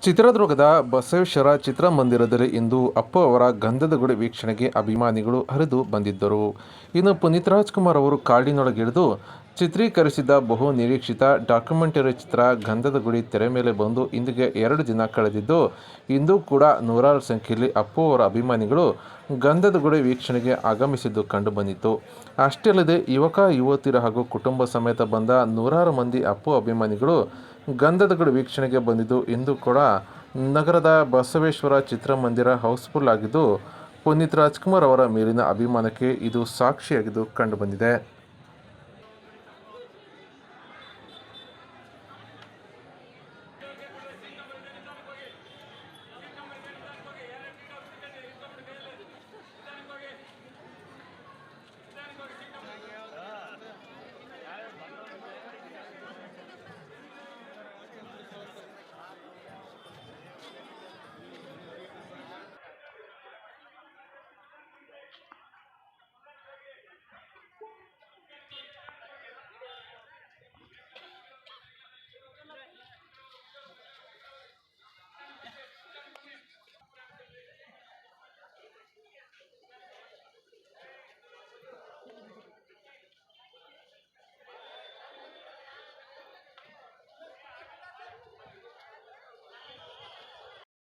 ಚಿತ್ರದುರ್ಗದ ಬಸವೇಶ್ವರ ಚಿತ್ರಮಂದಿರದಲ್ಲಿ ಇಂದು ಅಪ್ಪು ಅವರ ಗಂಧದ ಗುಡಿ ವೀಕ್ಷಣೆಗೆ ಅಭಿಮಾನಿಗಳು ಹರಿದು ಬಂದಿದ್ದರು. ಇನ್ನು ಪುನೀತ್ ರಾಜ್ಕುಮಾರ್ ಅವರು ಕಾಡಿನೊಳಗಿಳಿದು ಚಿತ್ರೀಕರಿಸಿದ ಬಹು ನಿರೀಕ್ಷಿತ ಡಾಕ್ಯುಮೆಂಟರಿ ಚಿತ್ರ ಗಂಧದ ಗುಡಿ ತೆರೆ ಮೇಲೆ ಬಂದು ಇಂದಿಗೆ 2 ದಿನ ಕಳೆದಿದ್ದು, ಇಂದು ಕೂಡ ನೂರಾರು ಸಂಖ್ಯೆಯಲ್ಲಿ ಅಪ್ಪು ಅವರ ಅಭಿಮಾನಿಗಳು ಗಂಧದ ಗುಡಿ ವೀಕ್ಷಣೆಗೆ ಆಗಮಿಸಿದ್ದು ಕಂಡುಬಂದಿತು. ಅಷ್ಟೇ ಅಲ್ಲದೆ ಯುವಕ ಯುವತಿಯರು ಹಾಗೂ ಕುಟುಂಬ ಸಮೇತ ಬಂದ ನೂರಾರು ಮಂದಿ ಅಪ್ಪು ಅಭಿಮಾನಿಗಳು ಗಂಧದ ಗುಡಿ ವೀಕ್ಷಣೆಗೆ ಬಂದಿದ್ದು ಇಂದು ಕೂಡ ನಗರದ ಬಸವೇಶ್ವರ ಚಿತ್ರಮಂದಿರ ಹೌಸ್ಫುಲ್ ಆಗಿದ್ದು, ಪುನೀತ್ ರಾಜ್ಕುಮಾರ್ ಅವರ ಮೇಲಿನ ಅಭಿಮಾನಕ್ಕೆ ಇದು ಸಾಕ್ಷಿಯಾಗಿದ್ದು ಕಂಡುಬಂದಿದೆ.